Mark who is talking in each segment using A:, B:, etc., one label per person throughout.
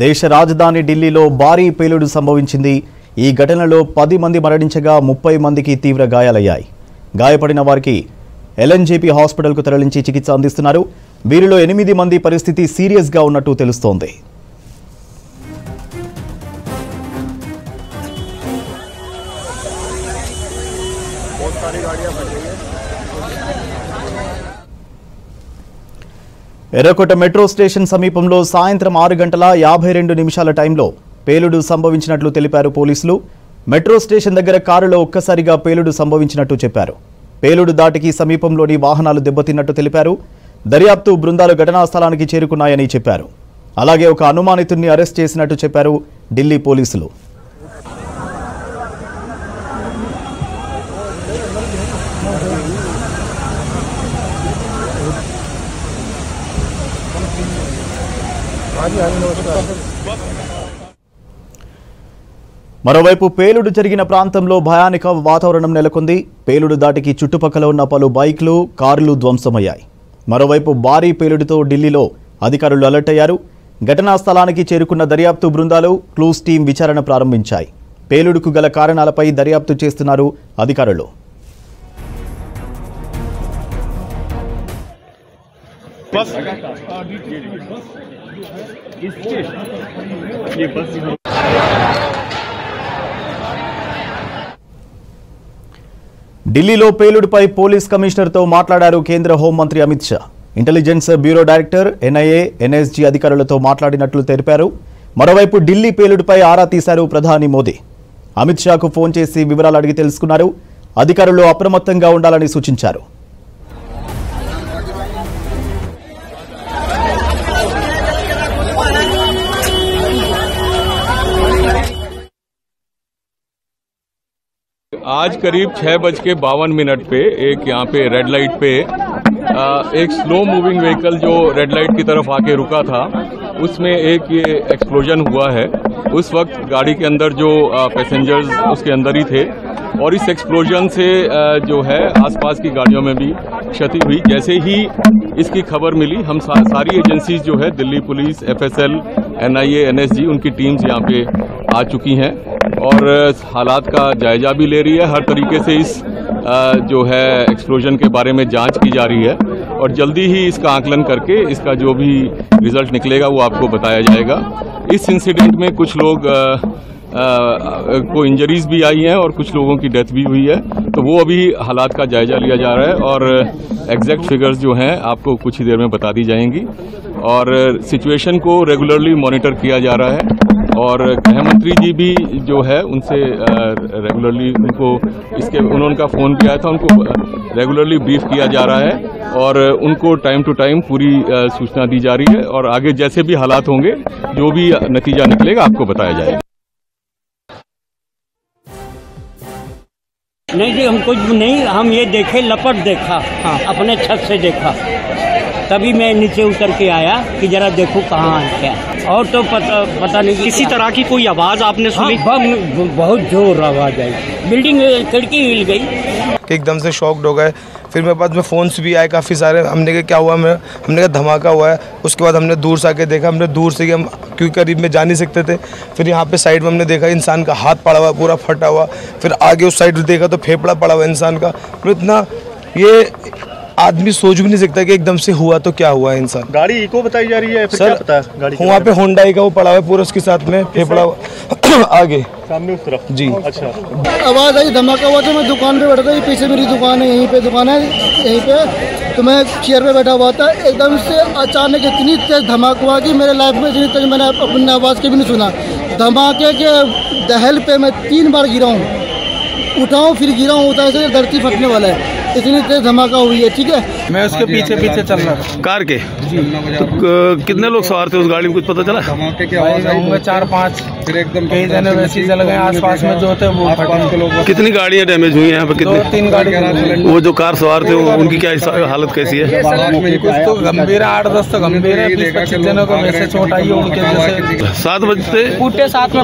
A: దేశ రాజధాని ఢిల్లీలో భారీ పేలుడు సంభవించింది। ఈ ఘటనలో 10 మంది మరణించగా 30 మందికి తీవ్ర గాయాలయ్యాయి। గాయపడిన వారికి ఎల్ఎన్జేపీ హాస్పిటల్కు తరలించి చికిత్స అందిస్తున్నారు। వీరిలో 8 మంది పరిస్థితి సీరియస్గా ఉన్నట్టు తెలుస్తోంది। ఎర్రకోట మెట్రో స్టేషన్ సమీపంలో సాయంత్రం 6 గంటల 52 నిమిషాల టైంలో పేలుడు సంభవించినట్లు తెలిపారు పోలీసులు। మెట్రో స్టేషన్ దగ్గర కారులో ఒక్కసారిగా పేలుడు సంభవించినట్టు చెప్పారు। పేలుడు దాటికి సమీపంలోని వాహనాలు దెబ్బతిన్నట్టు తెలిపారు। దర్యాప్తు బృందాలు ఘటనా స్థలానికి చేరుకున్నాయని చెప్పారు। అలాగే ఒక అనుమానితుడిని అరెస్ట్ చేసినట్టు చెప్పారు ఢిల్లీ పోలీసులు। మరోవైపు పేలుడు జరిగిన ప్రాంతంలో భయానక వాతావరణం నెలకొంది। పేలుడు దాటికి చుట్టుపక్కల ఉన్న పలు బైక్లు, కార్లు ధ్వంసమయ్యాయి। మరోవైపు భారీ పేలుడుతో ఢిల్లీలో అధికారులు అలర్ట్ అయ్యారు। ఘటనా స్థలానికి చేరుకున్న దర్యాప్తు బృందాలు క్లూస్ టీం విచారణ ప్రారంభించాయి। పేలుడుకు గల కారణాలపై దర్యాప్తు చేస్తున్నారు అధికారులు। ఢిల్లీలో పేలుడుపై పోలీస్ కమిషనర్తో మాట్లాడారు కేంద్ర హోంమంత్రి Amit Shah. Intelligence bureau director, NIA, NSG అధికారులతో మాట్లాడినట్లు తెలిపారు। మరోవైపు ఢిల్లీ పేలుడుపై ఆరా తీశారు ప్రధాని మోదీ। అమిత్ షాకు ఫోన్ చేసి వివరాలు అడిగి తెలుసుకున్నారు। అధికారులు అప్రమత్తంగా ఉండాలని సూచించారు।
B: आज करीब 6:52 पे एक यहाँ पे रेड लाइट पे एक स्लो मूविंग व्हीकल जो रेड लाइट की तरफ आके रुका था, उसमें एक ये एक्सप्लोजन हुआ है। उस वक्त गाड़ी के अंदर जो पैसेंजर्स उसके अंदर ही थे और इस एक्सप्लोजन से जो है आसपास की गाड़ियों में भी क्षति हुई। जैसे ही इसकी खबर मिली, हम सारी एजेंसीज जो है Delhi police, FSL, NIA, NSG, उनकी टीम्स यहाँ पे आ चुकी हैं और हालात का जायजा भी ले रही है। हर तरीके से इस जो है एक्सप्लोजन के बारे में जांच की जा रही है और जल्दी ही इसका आकलन करके इसका जो भी रिजल्ट निकलेगा वो आपको बताया जाएगा। इस इंसिडेंट में कुछ लोग को इंजरीज भी आई हैं और कुछ लोगों की डेथ भी हुई है, तो वो अभी हालात का जायजा लिया जा रहा है और एग्जैक्ट फिगर्स जो हैं आपको कुछ ही देर में बता दी जाएंगी। और सिचुएशन को रेगुलरली मॉनिटर किया जा रहा है और गृह मंत्री जी भी जो है उनसे रेगुलरली उनका फ़ोन भी आया था, उनको रेगुलरली ब्रीफ किया जा रहा है और उनको टाइम टू टाइम पूरी सूचना दी जा रही है और आगे जैसे भी हालात होंगे, जो भी नतीजा निकलेगा आपको बताया जाएगा।
C: नहीं जी, हम कुछ नहीं, हम ये देखे लपट देखा, हाँ, अपने छत से देखा, तभी मैं नीचे उतर के आया कि जरा देखो कहाँ है क्या। और तो पता नहीं
D: किसी तरह की कोई आवाज़ आपने सुनी?
C: हाँ, बहुत जोर आवाज़ आई, बिल्डिंग खिड़की हिल गई।
E: एकदम से शॉक्ड हो गए। फिर मेरे पास में फ़ोन्स भी आए काफ़ी सारे। हमने कहा क्या हुआ, हमने कहा धमाका हुआ है। उसके बाद हमने दूर से आके देखा, हमने दूर से, हम क्योंकि करीब में जा नहीं सकते थे। फिर यहाँ पे साइड में हमने देखा इंसान का हाथ पड़ा हुआ, पूरा फटा हुआ। फिर आगे उस साइड देखा तो फेफड़ा पड़ा हुआ इंसान का। फिर इतना ये आदमी सोच भी नहीं सकता कि एकदम से हुआ तो क्या हुआ इंसान।
D: गाड़ी इको बताई जा रही है, फिर
E: सर
D: क्या पता है गाड़ी
E: वहाँ पे होंडाई का वो पड़ा हुआ है पूरा, उसके साथ में फेफड़ा आगे
D: सामने उस तरफ
E: जी।
D: अच्छा,
F: आवाज़ आई, धमाका हुआ तो मैं दुकान पे बैठा था। पीछे मेरी दुकान है, यहीं पे दुकान है, यहीं पे तो मैं चेयर पे बैठा हुआ था। एकदम से अचानक इतनी तेज धमाका हुआ कि मेरे लाइफ में इतनी तेज मैंने अपनी आवाज़ के भी नहीं सुना। धमाके के दहल पे मैं 3 बार गिरा हूँ, उठाऊँ फिर गिरा हूँ, उठा से धरती फटने वाला है, इतनी तेज धमाका हुई है। ठीक है,
G: मैं उसके पीछे पीछे चल रहा था कार के जी। तो कितने लोग सवार थे उस गाड़ी में, कुछ पता चला?
H: धमाके की आवाज आई,
G: 4-5,
H: फिर एकदम
G: कई जने वैसे ही जल गए। आसपास में जो थे वो फटे।
H: कितनी गाड़ियां डैमेज हुई हैं यहाँ पर? कितनी?
G: 2-3 गाड़ी।
H: वो जो कार सवार थे उनकी क्या हालत कैसी है?
G: कुछ तो गंभीर है, 8-10 तो गंभीर है, 20-25 जनों को वैसे चोट आई है उनके जैसे।
H: 7 बजते
C: फूटे साथ में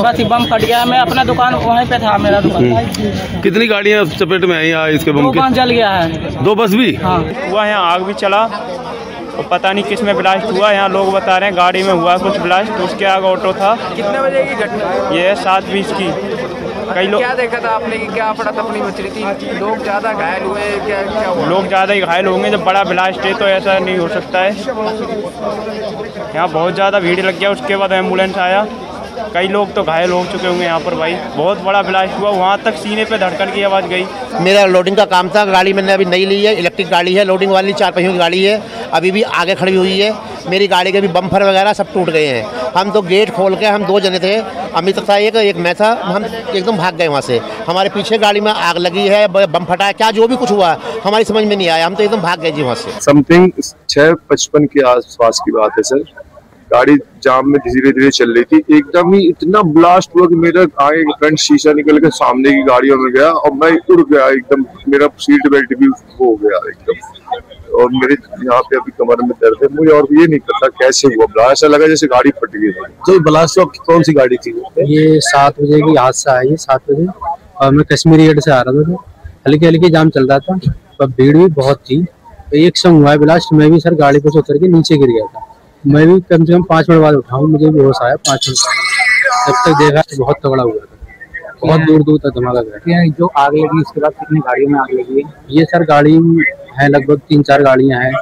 C: बस बम फट गया। मैं अपना दुकान वहीं पे था, मेरा दुकान।
H: कितनी गाड़ियां चपेट में आई इसके बम के?
C: जल गया है,
H: 2 बस भी।
C: हाँ,
D: हुआ है, आग भी चला, और पता नहीं किस में ब्लास्ट हुआ। यहाँ लोग बता रहे हैं गाड़ी में हुआ कुछ ब्लास्ट, उसके आगे ऑटो था।
I: कितने बजे की घटना?
D: ये 7:20 की। कई लोग
I: क्या देखा था आपने कि क्या अफरा तफरी मच रही थी? लोग ज़्यादा घायल हुए? क्या हुआ?
D: लोग ज़्यादा ही घायल होंगे, जब बड़ा ब्लास्ट है तो ऐसा नहीं हो सकता है। यहाँ बहुत ज़्यादा भीड़ लग गया, उसके बाद एम्बुलेंस आया, कई लोग तो घायल हो चुके होंगे यहाँ पर। भाई बहुत बड़ा ब्लास्ट हुआ, वहाँ तक सीने पे धड़कन की आवाज़ गई।
J: मेरा लोडिंग का काम था, गाड़ी मैंने अभी नई ली है, इलेक्ट्रिक गाड़ी है, लोडिंग वाली 4 पहियों की गाड़ी है, अभी भी आगे खड़ी हुई है। मेरी गाड़ी के भी बम्फर वगैरह सब टूट गए हैं। हम तो गेट खोल के, हम 2 जने थे, अमित था एक मैं था, हम एकदम भाग गए वहाँ से। हमारे पीछे गाड़ी में आग लगी है, बम फटा है, क्या जो भी कुछ हुआ हमारी समझ में नहीं आया, हम तो एकदम भाग गए जी वहाँ से।
K: समथिंग 6:55 के आसपास की बात है सर। गाड़ी जाम में धीरे धीरे चल रही थी, एकदम ही इतना ब्लास्ट हुआ कि मेरा आगे फ्रंट शीशा निकल के सामने की गाड़ियों में गया और मैं उड़ गया एकदम। मेरा सीट बेल्ट भी हो गया एकदम, और मेरे यहाँ पे अभी कमर में दर्द है। मुझे और ये नहीं पता कैसे हुआ ब्लास्ट, ऐसा लगा जैसे गाड़ी फट गई।
H: तो ब्लास्ट कौन सी गाड़ी थी?
L: ये 7 बजे की हादसा है, ये 7 बजे, और मैं कश्मीरी गेट से आ रहा था, हल्की हल्की जाम चल रहा था, पर भीड़ भी बहुत थी। एक संग हुआ है ब्लास्ट, मैं भी सर गाड़ी पर से उतर के नीचे गिर गया था। मैं भी कम से कम 5 मिनट बाद उठाऊं, मुझे भी होश आया 5 मिनट। जब तक देखा तो बहुत तगड़ा हुआ था, बहुत दूर दूर तक धमाका गया। जो आग लगी उसके बाद कितनी गाड़ियों में आग लगी है? ये सर गाड़ी है लगभग 3-4 गाड़ियां हैं,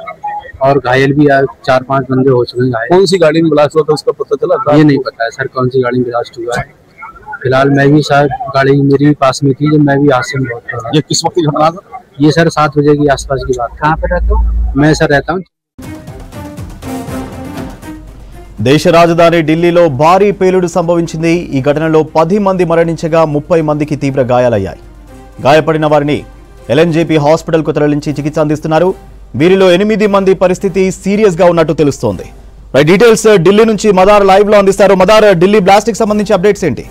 L: और घायल भी 4-5 बंदे हो चुके हैं।
H: कौन सी गाड़ी में ब्लास्ट हुआ था उसका पता चला?
L: ये नहीं पता है सर कौन सी गाड़ी में ब्लास्ट हुआ है। फिलहाल मैं भी सर, गाड़ी मेरी पास में थी जब मैं भी हादसे में बहुत था।
H: ये किस वक्त की घटना था?
L: ये सर 7 बजे की आसपास की बात। कहाँ पे रहते हो? मैं सर रहता हूँ
A: దేశ రాజధాని ఢిల్లీలో భారీ పేలుడు సంభవించింది. ఈ ఘటనలో 10 మంది మరణించగా 30 మందికి తీవ్ర గాయాలయ్యాయి. గాయపడిన వారిని ఎల్ఎన్జేపీ హాస్పిటల్కు తరలించి చికిత్స అందిస్తున్నారు. వీరిలో 8 మంది పరిస్థితి సీరియస్ గా ఉన్నట్టు తెలుస్తోంది. రైట్, డీటెయిల్స్ ఢిల్లీ నుంచి మదార్ లైవ్ లో అందిస్తారు. మదార్, ఢిల్లీ బ్లాస్ట్ కి సంబంధించి అప్డేట్స్ ఏంటి?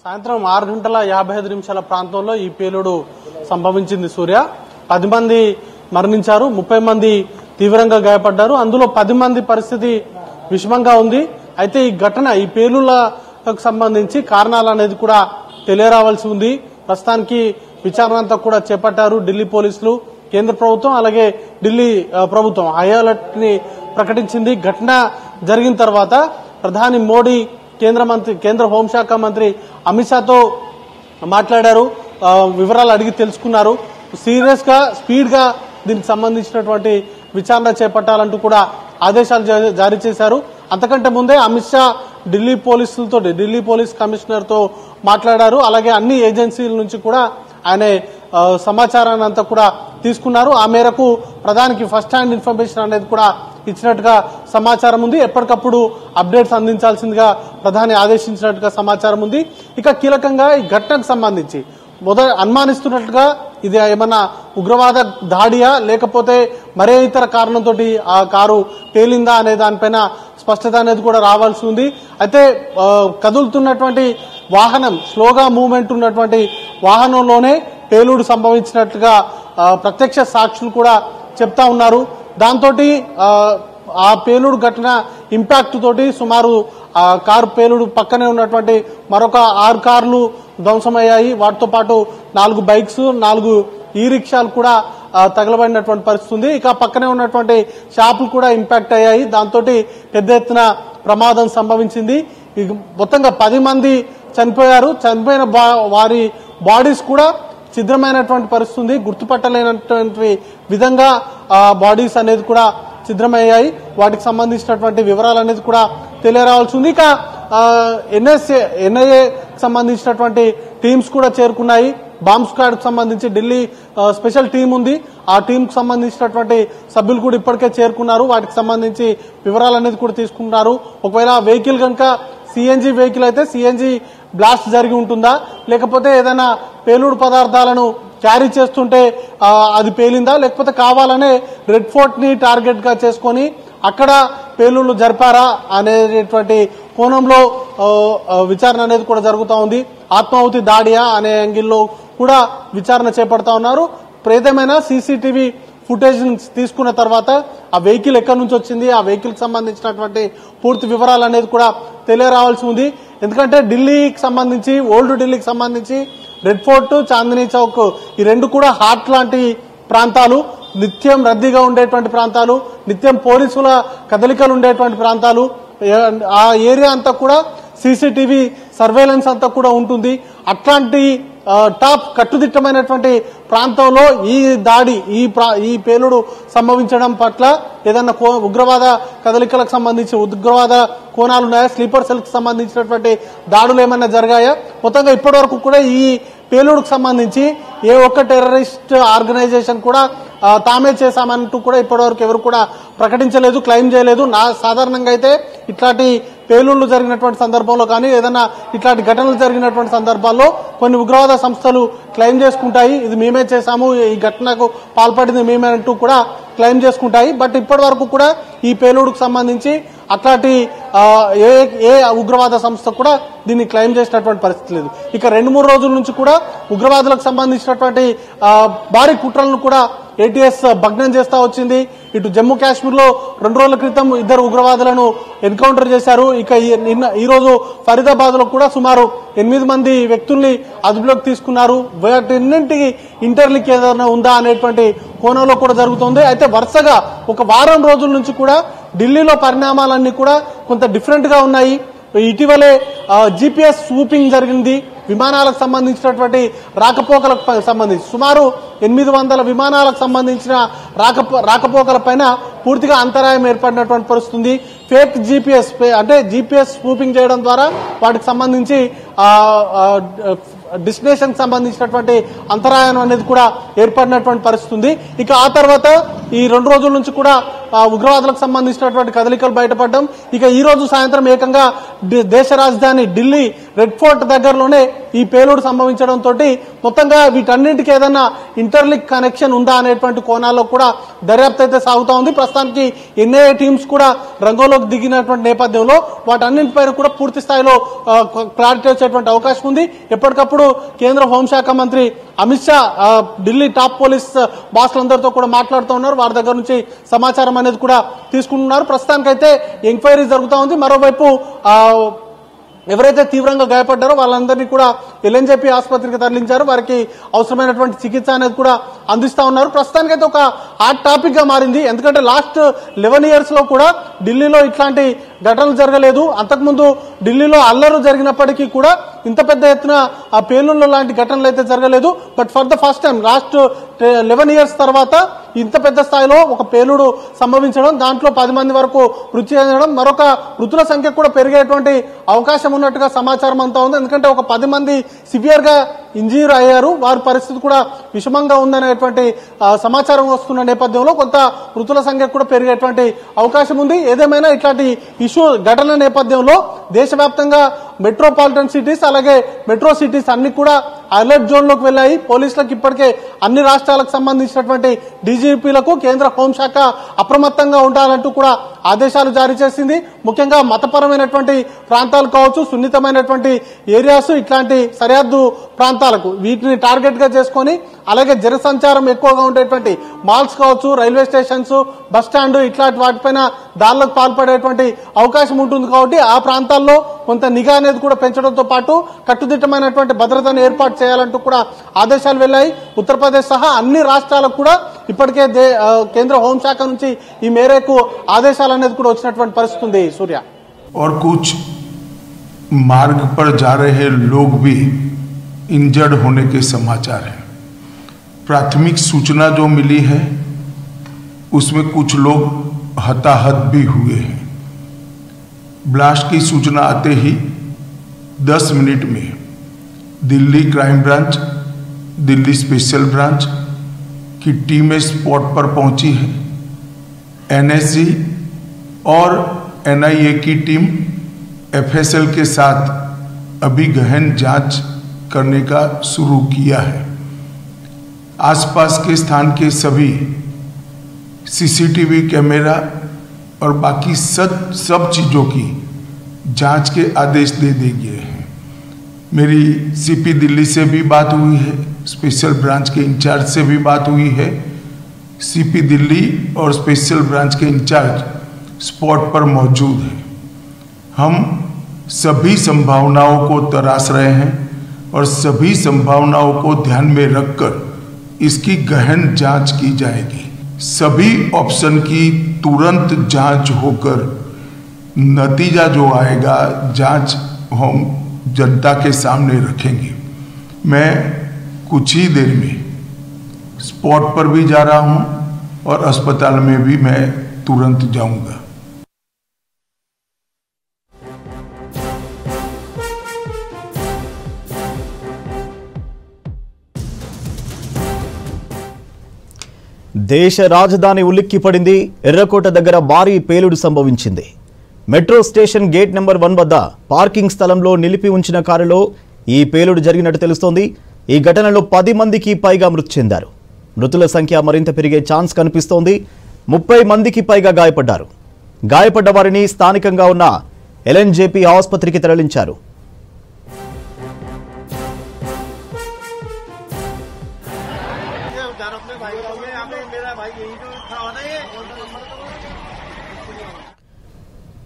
M: సాయంత్రం 6:55 ప్రాంతంలో ఈ పేలుడు సంభవించింది. సూర్య 10 మంది మరణించారు, 30 మంది తీవ్రంగా గాయపడ్డారు. అందులో 10 మంది పరిస్థితి విషమంగా ఉంది. అయితే ఈ ఘటన, ఈ పేలుళ్లకు సంబంధించి కారణాలు అనేది కూడా తెలియరావాల్సి ఉంది. ప్రస్తుతానికి విచారణ అంతా కూడా చేపట్టారు ఢిల్లీ పోలీసులు, కేంద్ర ప్రభుత్వం, అలాగే ఢిల్లీ ప్రభుత్వం హై అలర్ట్ ని ప్రకటించింది. ఘటన జరిగిన తర్వాత ప్రధాని మోడీ కేంద్ర హోంశాఖ మంత్రి అమిత్ షాతో మాట్లాడారు, వివరాలు అడిగి తెలుసుకున్నారు. సీరియస్ గా, స్పీడ్ గా దీనికి సంబంధించినటువంటి విచారణ చేపట్టాలంటూ కూడా ఆదేశాలు జారీ చేశారు. అంతకంటే ముందే అమిత్ షా ఢిల్లీ పోలీసులతో, ఢిల్లీ పోలీస్ కమిషనర్ తో మాట్లాడారు. అలాగే అన్ని ఏజెన్సీల నుంచి కూడా ఆయన సమాచారాన్ని అంతా కూడా తీసుకున్నారు. ఆ మేరకు ప్రధానికి ఫస్ట్ హ్యాండ్ ఇన్ఫర్మేషన్ అనేది కూడా ఇచ్చినట్టుగా సమాచారం ఉంది. ఎప్పటికప్పుడు అప్డేట్స్ అందించాల్సిందిగా ప్రధాని ఆదేశించినట్టుగా సమాచారం ఉంది. ఇక కీలకంగా ఈ ఘటనకు సంబంధించి అనుమానిస్తున్నట్టుగా ఇది ఏమన్నా ఉగ్రవాద దాడియా లేకపోతే మరే ఇతర కారణంతో ఆ కారు పేలిందా అనే దానిపైన స్పష్టత అనేది కూడా రావాల్సి ఉంది. అయితే కదులుతున్నటువంటి వాహనం, స్లోగా మూవ్మెంట్ ఉన్నటువంటి వాహనంలోనే పేలుడు సంభవించినట్టుగా ప్రత్యక్ష సాక్షులు కూడా చెప్తా ఉన్నారు. దాంతో ఆ పేలుడు ఘటన ఇంపాక్ట్ తోటి సుమారు కారు పేలుడు పక్కనే ఉన్నటువంటి మరొక 6 కార్లు ధ్వంసమయ్యాయి. వాటితో పాటు 4 బైక్స్, 4 ఈ రిక్షాలు కూడా తగలబడినటువంటి పరిస్థితి ఉంది. ఇక పక్కనే ఉన్నటువంటి షాపులు కూడా ఇంపాక్ట్ అయ్యాయి. దాంతో పెద్ద ఎత్తున ప్రమాదం సంభవించింది. మొత్తంగా 10 మంది చనిపోయారు. చనిపోయిన వారి బాడీస్ కూడా ఛిద్రమైనటువంటి పరిస్థితి ఉంది. గుర్తుపట్టలేనటువంటి విధంగా బాడీస్ అనేది కూడా ఛిద్రమయ్యాయి. వాటికి సంబంధించినటువంటి వివరాలు అనేది కూడా తెలియరావాల్సి ఉంది. ఇక ఎన్ఐఏ సంబంధించినటువంటి టీమ్స్ కూడా చేరుకున్నాయి. బాంబ్ స్క్వాడ్ కు సంబంధించి ఢిల్లీ స్పెషల్ టీం ఉంది. ఆ టీం కు సంబంధించినటువంటి సభ్యులు కూడా ఇప్పటికే చేరుకున్నారు. వాటికి సంబంధించి వివరాలు అనేది కూడా తీసుకున్నారు. ఒకవేళ వెహికల్ కనుక సిఎన్జి వెహికల్ అయితే సిఎన్జి బ్లాస్ట్ జరిగి ఉంటుందా, లేకపోతే ఏదైనా పేలుడు పదార్థాలను క్యారీ చేస్తుంటే అది పేలిందా, లేకపోతే కావాలనే రెడ్ ఫోర్ట్ ని టార్గెట్ గా చేసుకొని అక్కడ పేలుళ్లు జరిపారా అనేటువంటి కోణంలో విచారణ అనేది కూడా జరుగుతూ ఉంది. ఆత్మాహుతి దాడియా అనే యాంగిల్లో కూడా విచారణ చేపడతా ఉన్నారు. ఏదేమైనా సీసీటీవీ ఫుటేజ్ తీసుకున్న తర్వాత ఆ వెహికల్ ఎక్కడి నుంచి వచ్చింది, ఆ వెహికల్ కి సంబంధించినటువంటి పూర్తి వివరాలు అనేది కూడా తెలియరావాల్సి ఉంది. ఎందుకంటే ఢిల్లీకి సంబంధించి, ఓల్డ్ ఢిల్లీకి సంబంధించి రెడ్ ఫోర్ట్, చాందినీ చౌక్ ఈ రెండు కూడా హాట్ లాంటి ప్రాంతాలు. నిత్యం రద్దీగా ఉండేటువంటి ప్రాంతాలు, నిత్యం పోలీసుల కదలికలు ఉండేటువంటి ప్రాంతాలు, ఆ ఏరియా అంతా కూడా సీసీటీవీ సర్వేలెన్స్ అంతా కూడా ఉంటుంది. అట్లాంటి టాప్ కట్టుదిట్టమైనటువంటి ప్రాంతంలో ఈ దాడి ఈ పేలుడు సంభవించడం పట్ల ఏదన్నా ఉగ్రవాద కదలికలకు సంబంధించి ఉగ్రవాద కోణాలు ఉన్నాయా, స్లీపర్ సెల్ కి సంబంధించినటువంటి దాడులు ఏమైనా జరిగాయా? మొత్తంగా ఇప్పటి వరకు కూడా ఈ పేలుడుకు సంబంధించి ఏ ఒక్క టెర్రరిస్ట్ ఆర్గనైజేషన్ కూడా తామే చేశామంటూ కూడా ఇప్పటివరకు ఎవరు కూడా ప్రకటించలేదు, క్లెయిమ్ చేయలేదు. సాధారణంగా అయితే ఇట్లాంటి పేలుళ్లు జరిగినటువంటి సందర్భంలో కానీ ఏదైనా ఇట్లాంటి ఘటనలు జరిగినటువంటి సందర్భాల్లో కొన్ని ఉగ్రవాద సంస్థలు క్లెయిమ్ చేసుకుంటాయి, ఇది మేమే చేశాము, ఈ ఘటనకు పాల్పడింది మేమే అంటూ కూడా క్లెయిమ్ చేసుకుంటాయి. బట్ ఇప్పటి వరకు కూడా ఈ పేలుడుకు సంబంధించి అట్లాంటి ఏ ఉగ్రవాద సంస్థ కూడా దీన్ని క్లెయిమ్ చేసినటువంటి పరిస్థితి లేదు. ఇక 2-3 రోజుల నుంచి కూడా ఉగ్రవాదులకు సంబంధించినటువంటి భారీ కుట్రలను కూడా ఏటీఎస్ భగ్నం చేస్తా వచ్చింది. ఇటు జమ్మూ కాశ్మీర్ లో 2 రోజుల క్రితం 2 ఉగ్రవాదులను ఎన్కౌంటర్ చేశారు. ఇక ఈ రోజు ఫరీదాబాద్ లో కూడా సుమారు 8 మంది వ్యక్తుల్ని అదుపులోకి తీసుకున్నారు. వాటిన్నింటికి ఇంటర్లింక్ ఏదైనా ఉందా అనేటువంటి కోణంలో కూడా జరుగుతుంది. అయితే వరుసగా ఒక వారం రోజుల నుంచి కూడా ఢిల్లీలో పరిణామాలన్నీ కూడా కొంత డిఫరెంట్ గా ఉన్నాయి. ఇటీవలే జీపీఎస్ స్వూపింగ్ జరిగింది. విమానాలకు సంబంధించినటువంటి రాకపోకలకు సంబంధించి సుమారు 800 విమానాలకు సంబంధించిన రాకపోకల పైన పూర్తిగా అంతరాయం ఏర్పడినటువంటి పరిస్థితుంది. ఫేక్ జీపీఎస్ అంటే జీపీఎస్ స్వూపింగ్ చేయడం ద్వారా వాటికి సంబంధించి డెస్టినేషన్ సంబంధించినటువంటి అంతరాయం అనేది కూడా ఏర్పడినటువంటి పరిస్థితి ఉంది. ఇక ఆ తర్వాత ఈ 2 రోజుల నుంచి కూడా ఉగ్రవాదులకు సంబంధించినటువంటి కదలికలు బయటపడడం, ఇక ఈ రోజు సాయంత్రం ఏకంగా దేశ రాజధాని ఢిల్లీ రెడ్ ఫోర్ట్ దగ్గరలోనే ఈ పేలుడు సంభవించడంతో మొత్తంగా వీటన్నింటికి ఏదైనా ఇంటర్లింక్ కనెక్షన్ ఉందా అనేటువంటి కోణాల్లో కూడా దర్యాప్తు అయితే సాగుతా ఉంది. ప్రస్తుతానికి ఎన్ఐఏ టీమ్స్ కూడా రంగంలోకి దిగినటువంటి నేపథ్యంలో వాటన్నింటిపైన కూడా పూర్తి స్థాయిలో క్లారిటీ వచ్చేటువంటి అవకాశం ఉంది. ఎప్పటికప్పుడు కేంద్ర హోంశాఖ మంత్రి అమిత్ షా ఢిల్లీ టాప్ పోలీస్ బాస్లందరితో కూడా మాట్లాడుతూ ఉన్నారు. వారి దగ్గర నుంచి సమాచారం అనేది కూడా తీసుకుంటున్నారు. ప్రస్తుతానికైతే ఎంక్వైరీ జరుగుతూ ఉంది. మరోవైపు ఎవరైతే తీవ్రంగా గాయపడ్డారో వాళ్ళందరినీ కూడా ఎల్ఎన్జేపీ ఆసుపత్రికి తరలించారు. వారికి అవసరమైనటువంటి చికిత్స అనేది కూడా అందిస్తా ఉన్నారు. ప్రస్తుతానికైతే ఒక హాట్ టాపిక్ గా మారింది. ఎందుకంటే లాస్ట్ 11 years లో కూడా ఢిల్లీలో ఇట్లాంటి ఘటనలు జరగలేదు. అంతకుముందు ఢిల్లీలో అల్లరు జరిగినప్పటికీ కూడా ఇంత పెద్ద ఎత్తున ఆ పేలుళ్ల లాంటి ఘటనలు అయితే జరగలేదు. But for the first time last 11 years తర్వాత ఇంత పెద్ద స్థాయిలో ఒక పేలుడు సంభవించడం, దాంట్లో 10 మంది వరకు మృతి చెందడం, మరొక మృతుల సంఖ్య కూడా పెరిగేటువంటి అవకాశం ఉన్నట్టుగా సమాచారం అంతా ఉంది. ఎందుకంటే ఒక 10 మంది సివియర్ గా ఇంజూర్ అయ్యారు, వారి పరిస్థితి కూడా విషమంగా ఉందనేటువంటి సమాచారం వస్తున్న నేపథ్యంలో కొంత మృతుల సంఖ్య కూడా పెరిగేటువంటి అవకాశం ఉంది. ఏదేమైనా ఇట్లాంటి ఇష్యూ ఘటన నేపథ్యంలో దేశవ్యాప్తంగా మెట్రోపాలిటన్ సిటీస్ అలాగే మెట్రో సిటీస్ అన్ని కూడా అలర్ట్ జోన్ లోకి వెళ్లాయి. పోలీసులకు ఇప్పటికే అన్ని రాష్ట్రాలకు సంబంధించినటువంటి డీజీపీలకు కేంద్ర హోంశాఖ అప్రమత్తంగా ఉండాలంటూ కూడా ఆదేశాలు జారీ చేసింది. ముఖ్యంగా మతపరమైనటువంటి ప్రాంతాలు కావచ్చు, సున్నితమైనటువంటి ఏరియాస్, ఇట్లాంటి సరిహద్దు ప్రాంతాలకు వీటిని టార్గెట్ గా చేసుకొని అలాగే జనసంచారం ఎక్కువగా ఉండేటువంటి మాల్స్ కావచ్చు, రైల్వే స్టేషన్స్, బస్ స్టాండ్ ఇట్లాంటి వాటిపైన దాడులకు పాల్పడేటువంటి అవకాశం ఉంటుంది. కాబట్టి ఆ ప్రాంతాల్లో కొంత నిఘా అనేది కూడా పెంచడంతో పాటు కట్టుదిట్టమైనటువంటి భద్రతను ఏర్పాటు చేయాలంటూ కూడా ఆదేశాలు వెళ్లాయి. ఉత్తరప్రదేశ్ సహా అన్ని రాష్ట్రాలకు కూడా ఇప్పటికే కేంద్ర హోంశాఖ నుంచి ఈ మేరకు ఆదేశాలు అనేది కూడా వచ్చినటువంటి పరిస్థితి ఉంది. సూర్య
N: और कुछ मार्ग पर जा रहे लोग भी इंजर्ड होने के समाचार हैं। प्राथमिक सूचना जो मिली है उसमें कुछ लोग हताहत भी हुए हैं। ब्लास्ट की सूचना आते ही 10 मिनट में Delhi crime branch, Delhi special branch की टीमें स्पॉट पर पहुंची है। एनएसजी और एनआईए की टीम एफएसएल के साथ अभी गहन जांच करने का शुरू किया है। आसपास के स्थान के सभी सीसीटीवी कैमरा और बाकी सब चीज़ों की जांच के आदेश दे दिए हैं। मेरी सीपी दिल्ली से भी बात हुई है, स्पेशल ब्रांच के इंचार्ज से भी बात हुई है। सीपी दिल्ली और स्पेशल ब्रांच के इंचार्ज स्पॉट पर मौजूद हैं। हम सभी संभावनाओं को तराश रहे हैं और सभी संभावनाओं को ध्यान में रखकर इसकी गहन जांच की जाएगी। सभी ऑप्शन की तुरंत जांच होकर नतीजा जो आएगा जांच हम जनता के सामने रखेंगे। मैं कुछ ही देर में स्पॉट पर भी जा रहा हूं और अस्पताल में भी मैं तुरंत जाऊंगा।
A: దేశ రాజధాని ఉలిక్కిపడింది. ఎర్రకోట దగ్గర భారీ పేలుడు సంభవించింది. మెట్రో స్టేషన్ గేట్ నెంబర్ 1 వద్ద పార్కింగ్ స్థలంలో నిలిపి ఉంచిన కారులో ఈ పేలుడు జరిగినట్టు తెలుస్తోంది. ఈ ఘటనలో 10 మందికి పైగా మృతి చెందారు. మృతుల సంఖ్య మరింత పెరిగే ఛాన్స్ కనిపిస్తోంది. 30 మందికి పైగా గాయపడ్డారు. గాయపడ్డ వారిని స్థానికంగా ఉన్న ఎల్ఎన్జేపీ ఆసుపత్రికి తరలించారు.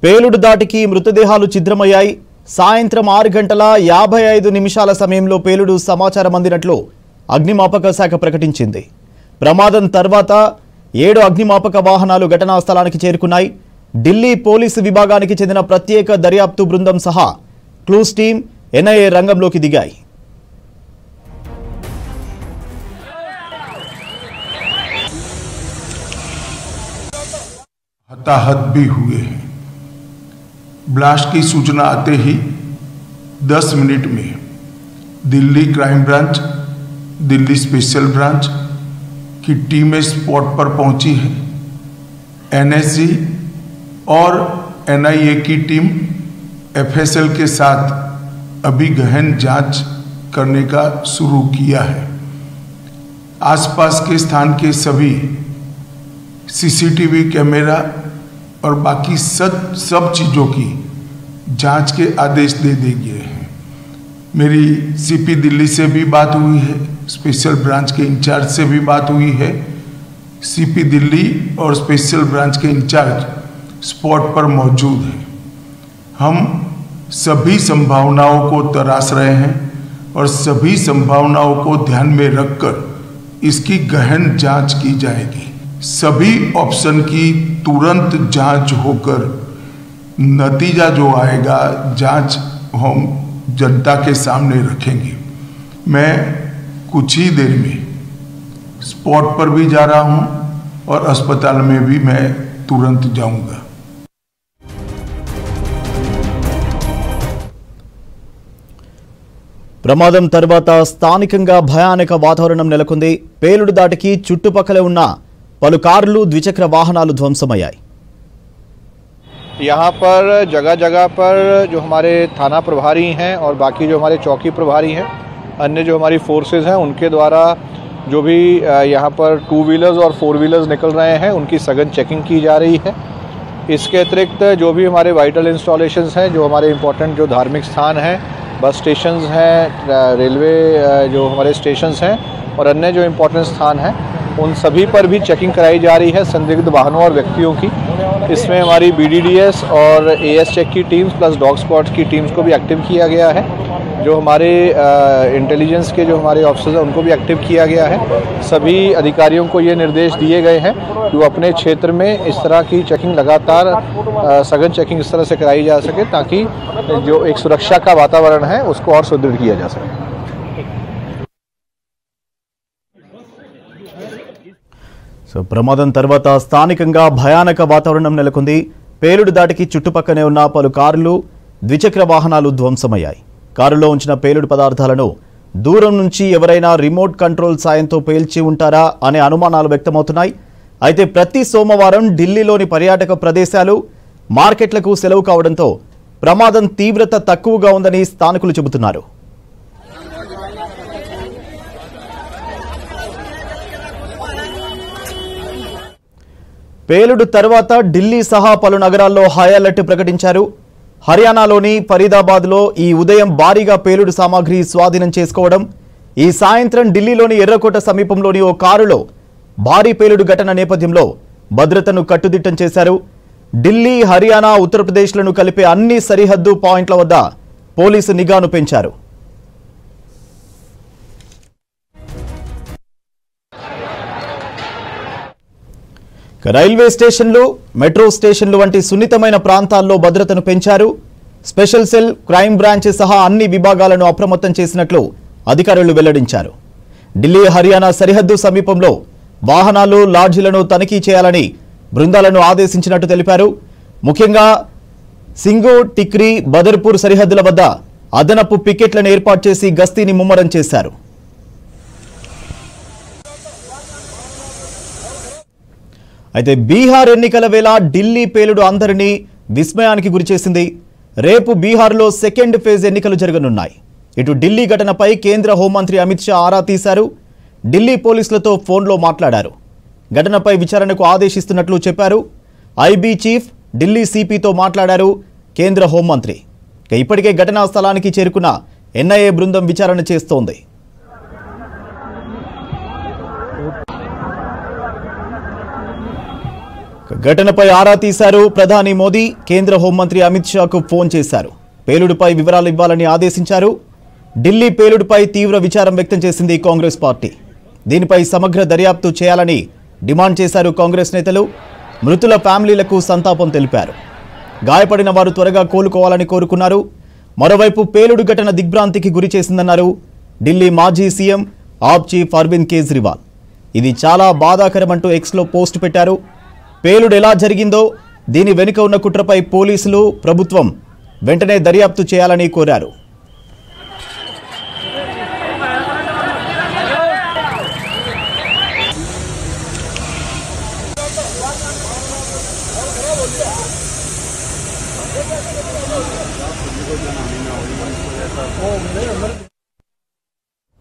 A: పేలుడు దాటికి మృతదేహాలు ఛిద్రమయ్యాయి. సాయంత్రం 6:55 సమయంలో పేలుడు సమాచారం అందినట్లు అగ్నిమాపక శాఖ ప్రకటించింది. ప్రమాదం తర్వాత 7 అగ్నిమాపక వాహనాలు ఘటనా స్థలానికి చేరుకున్నాయి. ఢిల్లీ పోలీసు విభాగానికి చెందిన ప్రత్యేక దర్యాప్తు బృందం సహా క్లూస్ టీం, ఎన్ఐఏ రంగంలోకి దిగాయి.
N: हताहत भी हुए हैं। ब्लास्ट की सूचना आते ही 10 मिनट में Delhi crime branch, Delhi special branch की टीमें स्पॉट पर पहुंची है। एनएसजी और एनआईए की टीम एफएसएल के साथ अभी गहन जांच करने का शुरू किया है। आसपास के स्थान के सभी सीसीटीवी कैमरा और बाकी सब चीज़ों की जांच के आदेश दे दिए हैं। मेरी सीपी दिल्ली से भी बात हुई है, स्पेशल ब्रांच के इंचार्ज से भी बात हुई है। सीपी दिल्ली और स्पेशल ब्रांच के इंचार्ज स्पॉट पर मौजूद हैं। हम सभी संभावनाओं को तराश रहे हैं और सभी संभावनाओं को ध्यान में रखकर इसकी गहन जांच की जाएगी। सभी ऑप्शन की तुरंत जांच होकर नतीजा जो आएगा जांच हम जनता के सामने रखेंगे। मैं कुछ ही देर में स्पॉट पर भी जा रहा हूं और अस्पताल में भी मैं तुरंत जाऊंगा।
A: ప్రమాదం తర్వాత స్థానికంగా భయానక వాతావరణం నెలకొంది. పేలుడు దాటికి చుట్టుపక్కల ఉన్న పలు కార్లు, ద్విచక్ర వాహనాలు ధ్వంసమయ్యాయి.
O: यहाँ पर जगह जगह पर जो हमारे थाना प्रभारी हैं और बाकी जो हमारे चौकी प्रभारी हैं, अन्य जो हमारी फोर्सेस हैं, उनके द्वारा जो भी यहाँ पर 2 व्हीलर्स और 4 व्हीलर्स निकल रहे हैं उनकी सघन चेकिंग की जा रही है। इसके अतिरिक्त जो भी हमारे वाइटल इंस्टॉलेशंस हैं, जो हमारे इम्पोर्टेंट जो धार्मिक स्थान हैं, बस स्टेशंस हैं, रेलवे जो हमारे स्टेशंस हैं और अन्य जो इम्पोर्टेंट स्थान हैं, उन सभी पर भी चेकिंग कराई जा रही है संदिग्ध वाहनों और व्यक्तियों की। इसमें हमारी BDDS और AS चेक की टीम्स प्लस डॉग स्क्वाड की टीम्स को भी एक्टिव किया गया है। जो हमारे इंटेलिजेंस के जो हमारे ऑफिसर्स हैं उनको भी एक्टिव किया गया है। सभी अधिकारियों को ये निर्देश दिए गए हैं कि वो अपने क्षेत्र में इस तरह की चेकिंग लगातार सघन चेकिंग इस तरह से कराई जा सके ताकि जो एक सुरक्षा का वातावरण है उसको और सुदृढ़ किया जा सके।
A: ప్రమాదం తర్వాత స్థానికంగా భయానక వాతావరణం నెలకొంది. పేలుడు దాటికి చుట్టుపక్కనే ఉన్న పలు కార్లు, ద్విచక్ర వాహనాలు ధ్వంసమయ్యాయి. కారులో ఉంచిన పేలుడు పదార్థాలను దూరం నుంచి ఎవరైనా రిమోట్ కంట్రోల్ సాయంతో పేల్చి ఉంటారా అనే అనుమానాలు వ్యక్తమవుతున్నాయి. అయితే ప్రతి సోమవారం ఢిల్లీలోని పర్యాటక ప్రదేశాలు, మార్కెట్లకు సెలవు కావడంతో ప్రమాదం తీవ్రత తక్కువగా ఉందని స్థానికులు చెబుతున్నారు. పేలుడు తర్వాత ఢిల్లీ సహా పలు నగరాల్లో హై అలర్ట్ ప్రకటించారు. హర్యానాలోని ఫరీదాబాద్లో ఈ ఉదయం భారీగా పేలుడు సామాగ్రి స్వాధీనం చేసుకోవడం, ఈ సాయంత్రం ఢిల్లీలోని ఎర్రకోట సమీపంలోని ఓ కారులో భారీ పేలుడు ఘటన నేపథ్యంలో భద్రతను కట్టుదిట్టం చేశారు. ఢిల్లీ, హర్యానా, ఉత్తరప్రదేశ్లను కలిపే అన్ని సరిహద్దు పాయింట్ల వద్ద పోలీసు నిఘాను పెంచారు. రైల్వే స్టేషన్లు, మెట్రో స్టేషన్లు వంటి సున్నితమైన ప్రాంతాల్లో భద్రతను పెంచారు. స్పెషల్ సెల్, క్రైమ్ బ్రాంచ్ సహా అన్ని విభాగాలను అప్రమత్తం చేసినట్లు అధికారులు వెల్లడించారు. ఢిల్లీ, హర్యానా సరిహద్దు సమీపంలో వాహనాలు, లాడ్జీలను తనిఖీ చేయాలని బృందాలను ఆదేశించినట్టు తెలిపారు. ముఖ్యంగా సింగు, టిక్రీ, బదర్పూర్ సరిహద్దుల వద్ద అదనపు పికెట్లను ఏర్పాటు చేసి గస్తీని ముమ్మరం చేశారు. అయితే బీహార్ ఎన్నికల వేళ ఢిల్లీ పేలుడు అందరినీ విస్మయానికి గురిచేసింది. రేపు బీహార్లో సెకండ్ ఫేజ్ ఎన్నికలు జరగనున్నాయి. ఇటు ఢిల్లీ ఘటనపై కేంద్ర హోంమంత్రి అమిత్ షా ఆరా తీశారు. ఢిల్లీ పోలీసులతో ఫోన్లో మాట్లాడారు. ఘటనపై విచారణకు ఆదేశిస్తున్నట్లు చెప్పారు. ఐబీ చీఫ్, ఢిల్లీ సిపితో మాట్లాడారు కేంద్ర హోంమంత్రి. ఇప్పటికే ఘటనా స్థలానికి చేరుకున్న ఎన్ఐఏ బృందం విచారణ చేస్తోంది. ఘటనపై ఆరా తీశారు ప్రధాని మోదీ. కేంద్ర హోంమంత్రి అమిత్ షాకు ఫోన్ చేశారు. పేలుడుపై వివరాలు ఇవ్వాలని ఆదేశించారు. ఢిల్లీ పేలుడుపై తీవ్ర విచారం వ్యక్తం చేసింది కాంగ్రెస్ పార్టీ. దీనిపై సమగ్ర దర్యాప్తు చేయాలని డిమాండ్ చేశారు కాంగ్రెస్ నేతలు. మృతుల ఫ్యామిలీలకు సంతాపం తెలిపారు. గాయపడిన వారు త్వరగా కోలుకోవాలని కోరుకున్నారు. మరోవైపు పేలుడు ఘటన దిగ్భ్రాంతికి గురి చేసిందన్నారు ఢిల్లీ మాజీ సీఎం ఆప్ చీఫ్ అరవింద్ కేజ్రీవాల్. ఇది చాలా బాధాకరమంటూ ఎక్స్లో పోస్ట్ పెట్టారు. పేలుడు ఎలా జరిగిందో, దీని వెనుక ఉన్న కుట్రపై పోలీసులు, ప్రభుత్వం వెంటనే దర్యాప్తు చేయాలని కోరారు.